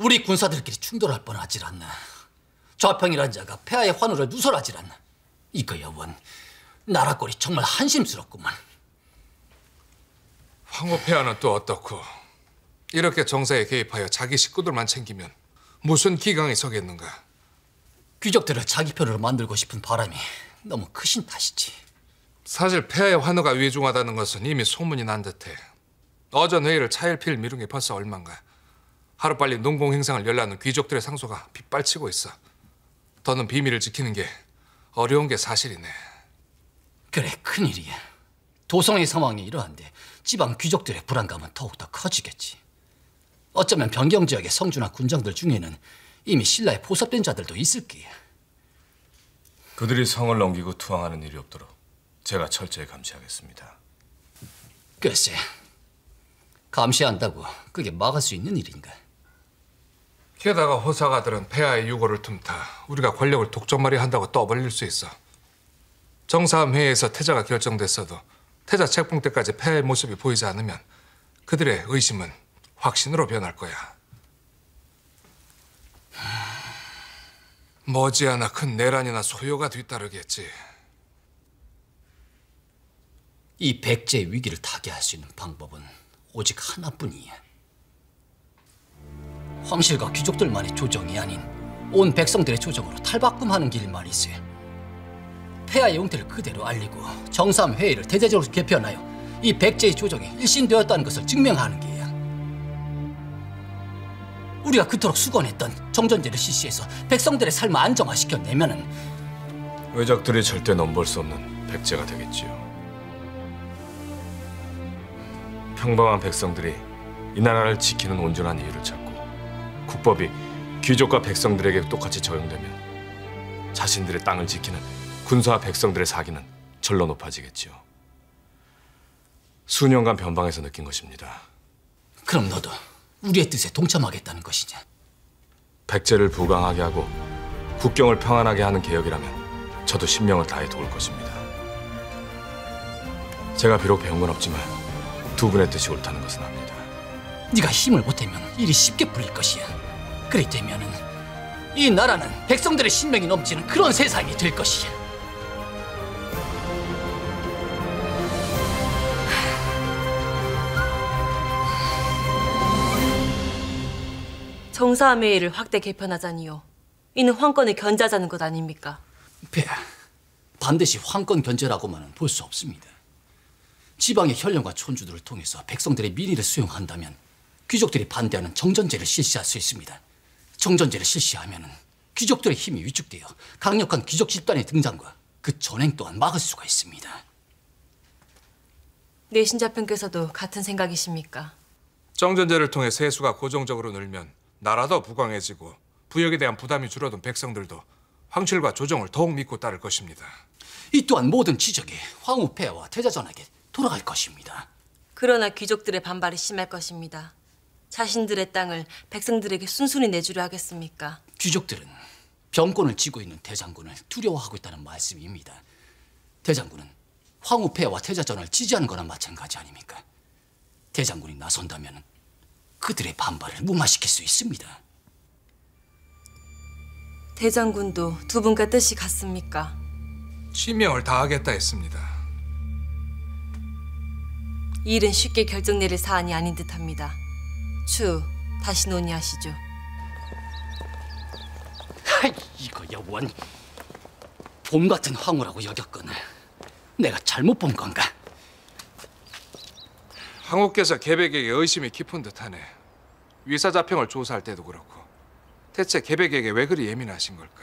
우리 군사들끼리 충돌할 뻔하질 않나. 좌평이란 자가 폐하의 환호를 누설하질 않나. 이거야 원, 나라 꼴이 정말 한심스럽구만. 황후 폐하는 또 어떻고? 이렇게 정사에 개입하여 자기 식구들만 챙기면 무슨 기강이 서겠는가? 귀족들을 자기 편으로 만들고 싶은 바람이 너무 크신 탓이지. 사실 폐하의 환호가 위중하다는 것은 이미 소문이 난 듯해. 어전 회의를 차일피일 미룬 게 벌써 얼만가. 하루빨리 농공 행상을 열라는 귀족들의 상소가 빗발치고 있어. 더는 비밀을 지키는 게 어려운 게 사실이네. 그래, 큰일이야. 도성의 상황이 이러한데 지방 귀족들의 불안감은 더욱더 커지겠지. 어쩌면 변경 지역의 성주나 군장들 중에는 이미 신라에 포섭된 자들도 있을 게야. 그들이 성을 넘기고 투항하는 일이 없도록 제가 철저히 감시하겠습니다. 글쎄, 감시한다고 그게 막을 수 있는 일인가? 게다가 호사가들은 폐하의 유고를 틈타 우리가 권력을 독점하려 한다고 떠벌릴 수 있어. 정사함 회의에서 태자가 결정됐어도 태자 책봉 때까지 폐하의 모습이 보이지 않으면 그들의 의심은 확신으로 변할 거야. 머지않아 큰 내란이나 소요가 뒤따르겠지. 이 백제의 위기를 타개할 수 있는 방법은 오직 하나뿐이야. 황실과 귀족들만의 조정이 아닌 온 백성들의 조정으로 탈바꿈하는 길만 있어요. 폐하의 용태를 그대로 알리고 정사함 회의를 대대적으로 개편하여 이 백제의 조정이 일신되었다는 것을 증명하는 게야. 우리가 그토록 수건했던 정전제를 실시해서 백성들의 삶을 안정화시켜내면은 외적들이 절대 넘볼 수 없는 백제가 되겠지요. 평범한 백성들이 이 나라를 지키는 온전한 이유를 찾고 국법이 귀족과 백성들에게 똑같이 적용되면 자신들의 땅을 지키는 군사와 백성들의 사기는 절로 높아지겠지요. 수년간 변방에서 느낀 것입니다. 그럼 너도 우리의 뜻에 동참하겠다는 것이냐? 백제를 부강하게 하고 국경을 평안하게 하는 개혁이라면 저도 신명을 다해 도울 것입니다. 제가 비록 배운 건 없지만 두 분의 뜻이 옳다는 것은 압니다. 네가 힘을 보태면 일이 쉽게 풀릴 것이야. 그리 되면은 이 나라는 백성들의 신명이 넘치는 그런 세상이 될 것이야. 정사함 회의를 확대 개편하자니요. 이는 황권을 견제하자는 것 아닙니까? 폐하, 반드시 황권 견제라고만은 볼 수 없습니다. 지방의 혈령과 촌주들을 통해서 백성들의 민의를 수용한다면 귀족들이 반대하는 정전제를 실시할 수 있습니다. 정전제를 실시하면은 귀족들의 힘이 위축되어 강력한 귀족 집단의 등장과 그 전행 또한 막을 수가 있습니다. 내신자편께서도 같은 생각이십니까? 정전제를 통해 세수가 고정적으로 늘면 나라도 부강해지고 부역에 대한 부담이 줄어든 백성들도 황실과 조정을 더욱 믿고 따를 것입니다. 이 또한 모든 지적이 황후 폐하와 태자전에게 돌아갈 것입니다. 그러나 귀족들의 반발이 심할 것입니다. 자신들의 땅을 백성들에게 순순히 내주려 하겠습니까? 귀족들은 병권을 쥐고 있는 대장군을 두려워하고 있다는 말씀입니다. 대장군은 황후 폐하와 태자전을 지지하는 거나 마찬가지 아닙니까? 대장군이 나선다면 그들의 반발을 무마시킬 수 있습니다. 대장군도 두 분과 뜻이 같습니까? 신명을 다하겠다 했습니다. 이 일은 쉽게 결정 내릴 사안이 아닌 듯합니다. 추, 다시 논의하시죠. 이거야 원, 봄 같은 황후라고 여겼거늘 내가 잘못 본 건가? 황후께서 계백에게 의심이 깊은 듯하네. 위사자평을 조사할 때도 그렇고 대체 계백에게 왜 그리 예민하신 걸까?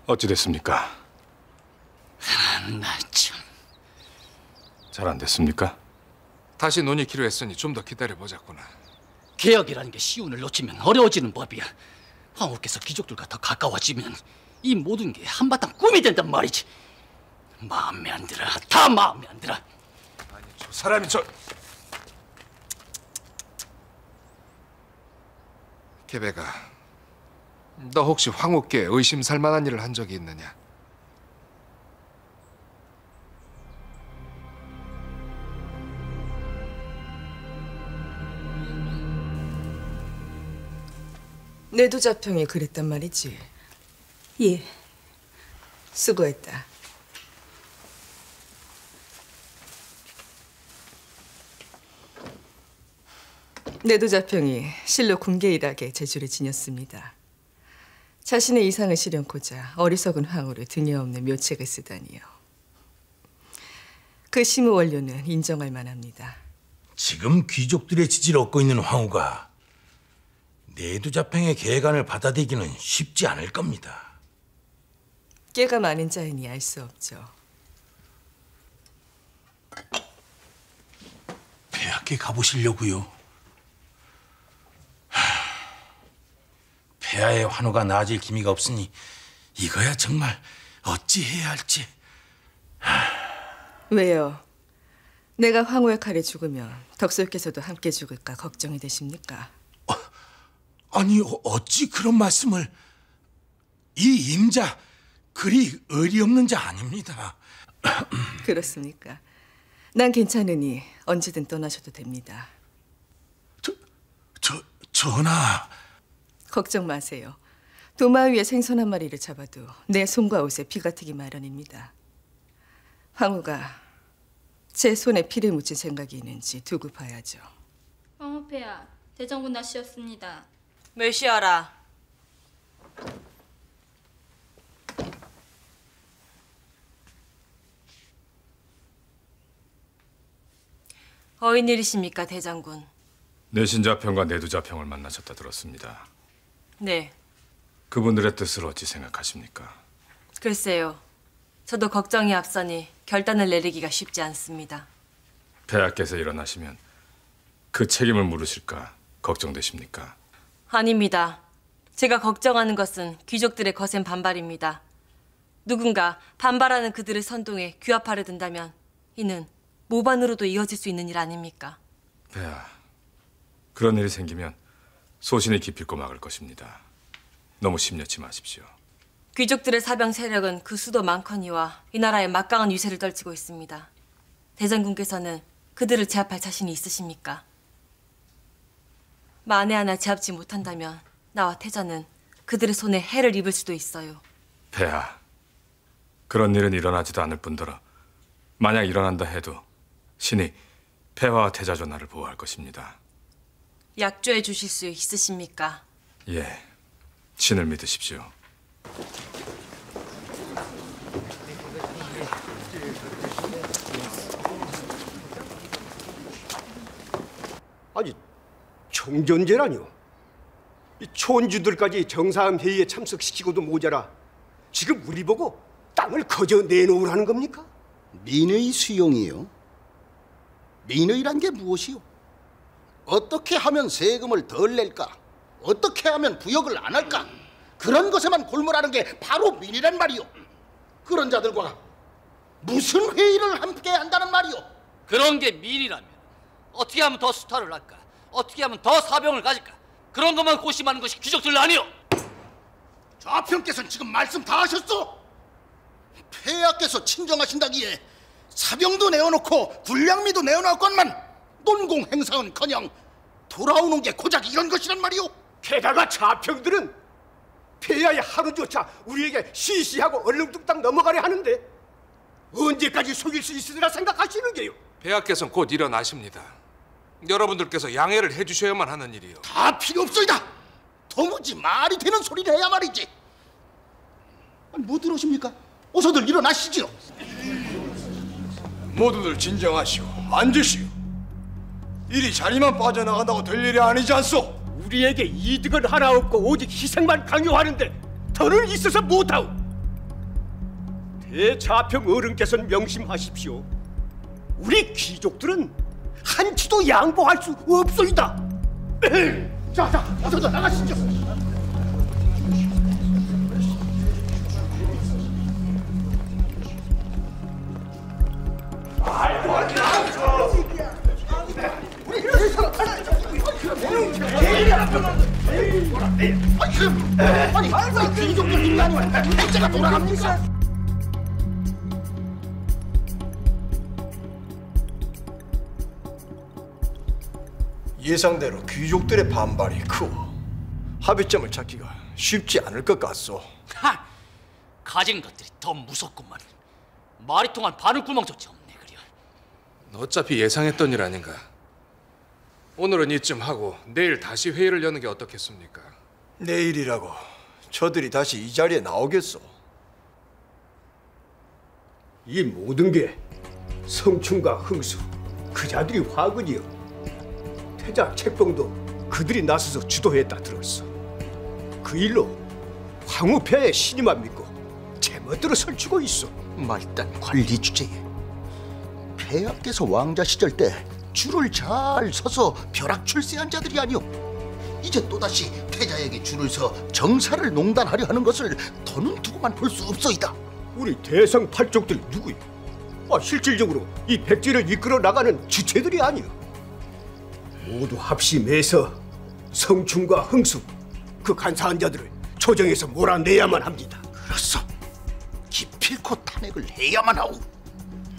어찌 됐습니까? 나 참. 잘 안 됐습니까? 다시 논의키로 했으니 좀 더 기다려보자꾸나. 개혁이라는 게 시운을 놓치면 어려워지는 법이야. 황후께서 귀족들과 더 가까워지면 이 모든 게 한바탕 꿈이 된단 말이지. 마음에 안 들어. 다 마음에 안 들어. 아니 저 사람이 계백아, 너 혹시 황후께 의심살 만한 일을 한 적이 있느냐? 내도자평이 그랬단 말이지. 예. 수고했다. 내도자평이 실로 군계일하게 재주를 지녔습니다. 자신의 이상을 실현코자 어리석은 황후를 등에 업는 묘책을 쓰다니요. 그 심의 원료는 인정할 만합니다. 지금 귀족들의 지지를 얻고 있는 황후가 내도자평의 계간을 받아들이기는 쉽지 않을 겁니다. 깨가 많은 자이니 알 수 없죠. 폐하께 가보시려고요. 폐하의 환호가 나아질 기미가 없으니 이거야 정말 어찌해야 할지. 왜요? 내가 황후의 칼에 죽으면 덕솔께서도 함께 죽을까 걱정이 되십니까? 아니 어찌 그런 말씀을. 이 임자 그리 의리 없는 자 아닙니다. 그렇습니까? 난 괜찮으니 언제든 떠나셔도 됩니다. 전하. 걱정 마세요. 도마 위에 생선 한 마리를 잡아도 내 손과 옷에 피가 튀기 마련입니다. 황후가 제 손에 피를 묻힌 생각이 있는지 두고 봐야죠. 황후폐하, 대장군 나시였습니다. 멸시하라. 어인일이십니까, 대장군? 내신자평과 내두자평을 만나셨다 들었습니다. 네, 그분들의 뜻을 어찌 생각하십니까? 글쎄요. 저도 걱정이 앞서니 결단을 내리기가 쉽지 않습니다. 폐하께서 일어나시면 그 책임을 물으실까 걱정되십니까? 아닙니다. 제가 걱정하는 것은 귀족들의 거센 반발입니다. 누군가 반발하는 그들을 선동해 규합하려 든다면 이는 모반으로도 이어질 수 있는 일 아닙니까? 폐하, 그런 일이 생기면 소신이 기필코 막을 것입니다. 너무 심려치 마십시오. 귀족들의 사병 세력은 그 수도 많거니와 이 나라에 막강한 위세를 떨치고 있습니다. 대장군께서는 그들을 제압할 자신이 있으십니까? 만에 하나 제압지 못한다면 나와 태자는 그들의 손에 해를 입을 수도 있어요. 폐하, 그런 일은 일어나지도 않을 뿐더러 만약 일어난다 해도 신이 폐하와 태자 전하를 보호할 것입니다. 약조해 주실 수 있으십니까? 예, 신을 믿으십시오. 아니, 청전제라뇨? 이 촌주들까지 정사함 회의에 참석시키고도 모자라 지금 우리 보고 땅을 거저 내놓으라는 겁니까? 민의 수용이요? 민의란 게 무엇이요? 어떻게 하면 세금을 덜 낼까? 어떻게 하면 부역을 안 할까? 그런 것에만 골몰하는 게 바로 민의란 말이요. 그런 자들과 무슨 회의를 함께 한다는 말이요? 그런 게 민이라면 어떻게 하면 더 수탈을 할까? 어떻게 하면 더 사병을 가질까? 그런 것만 고심하는 것이 귀족들 아니오. 좌평께서는 지금 말씀 다 하셨어. 폐하께서 친정하신다기에 사병도 내어놓고 군량미도 내어놓았건만 논공 행사은커녕 돌아오는 게 고작 이런 것이란 말이오. 게다가 좌평들은 폐하의 하루조차 우리에게 시시하고 얼렁뚱땅 넘어가려 하는데 언제까지 속일 수 있으리라 생각하시는 게요? 폐하께서는 곧 일어나십니다. 여러분들께서 양해를 해주셔야만 하는 일이요. 다 필요 없소이다. 도무지 말이 되는 소리를 해야 말이지. 아니, 뭐 들으십니까? 어서들 일어나시지요. 모두들 진정하시오. 앉으시오. 일이 자리만 빠져나간다고 될 일이 아니지 않소? 우리에게 이득은 하나 없고 오직 희생만 강요하는데 더는 있어서 못하오. 대좌평 어른께서는 명심하십시오. 우리 귀족들은 한치도 양보할 수 없소이다. 자, 어서 나가시죠. 아니, 귀족들 힘이 아니면 백제가 돌아갑니까? 예상대로 귀족들의 반발이 크고 합의점을 찾기가 쉽지 않을 것 같소. 하! 가진 것들이 더 무섭구만. 말이 통한 바늘구멍조차 없네 그려. 어차피 예상했던 일 아닌가. 오늘은 이쯤 하고 내일 다시 회의를 여는 게 어떻겠습니까? 내일이라고 저들이 다시 이 자리에 나오겠소? 이 모든 게 성춘과 흥수 그 자들이 화근이여. 태자 책봉도 그들이 나서서 주도했다 들었어. 그 일로 황후폐하의 신임만 믿고 제멋대로 설치고 있어. 말단 관리 주제에 폐하께서 왕자 시절 때 줄을 잘 서서 벼락 출세한 자들이 아니오. 이제 또다시 태자에게 줄을 서 정사를 농단하려 하는 것을 더는 두고만 볼 수 없소이다. 우리 대성 팔족들이 누구요? 실질적으로 이 백제를 이끌어 나가는 주체들이 아니오. 모두 합심해서 성춘과 흥수 그 간사한 자들을 조정에서 몰아내야만 합니다. 그렇소. 기필코 탄핵을 해야만 하오.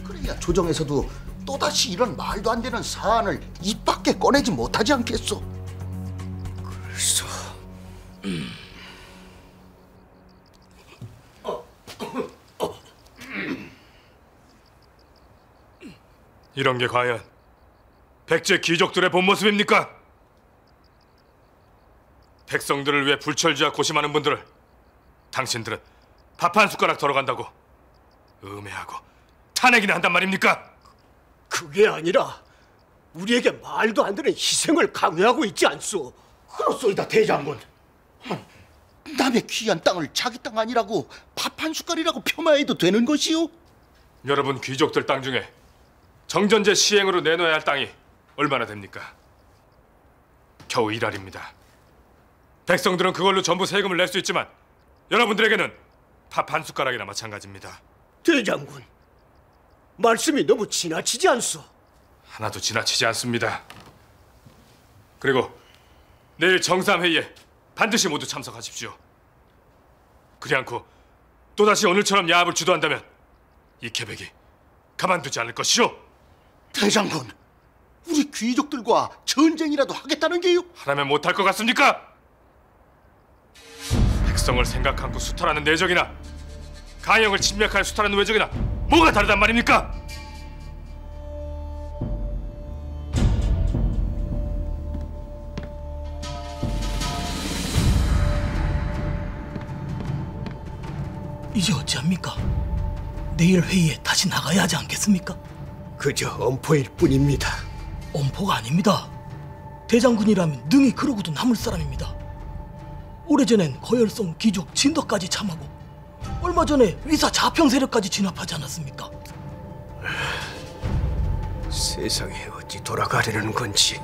그래야 조정에서도 또다시 이런 말도 안 되는 사안을 입 밖에 꺼내지 못하지 않겠소. 그래서 이런 게 과연 백제 귀족들의 본 모습입니까? 백성들을 위해 불철주야 고심하는 분들을 당신들은 밥 한 숟가락 덜어간다고 음해하고 탄핵이나 한단 말입니까? 그게 아니라 우리에게 말도 안 되는 희생을 강요하고 있지 않소. 그렇소이다 대장군. 남의 귀한 땅을 자기 땅 아니라고 밥 한 숟갈이라고 폄하해도 되는 것이오? 여러분 귀족들 땅 중에 정전제 시행으로 내놔야 할 땅이 얼마나 됩니까? 겨우 1알입니다. 백성들은 그걸로 전부 세금을 낼 수 있지만 여러분들에게는 밥 한 숟가락이나 마찬가지입니다. 대장군, 말씀이 너무 지나치지 않소? 하나도 지나치지 않습니다. 그리고 내일 정상회의에 반드시 모두 참석하십시오. 그리 않고 또다시 오늘처럼 야합을 주도한다면 이 계백이 가만두지 않을 것이오. 대장군, 우리 귀족들과 전쟁이라도 하겠다는 게요? 하라면 못할 것 같습니까? 백성을 생각 않고 수탈하는 내적이나 가형을 침략하여 수탈하는 외적이나 뭐가 다르단 말입니까? 이제 어찌합니까? 내일 회의에 다시 나가야 하지 않겠습니까? 그저 엄포일 뿐입니다. 엄포가 아닙니다. 대장군이라면 능히 그러고도 남을 사람입니다. 오래전엔 거열성 귀족 진덕까지 참하고 얼마 전에 위사 자평 세력까지 진압하지 않았습니까? 세상에 어찌 돌아가려는 건지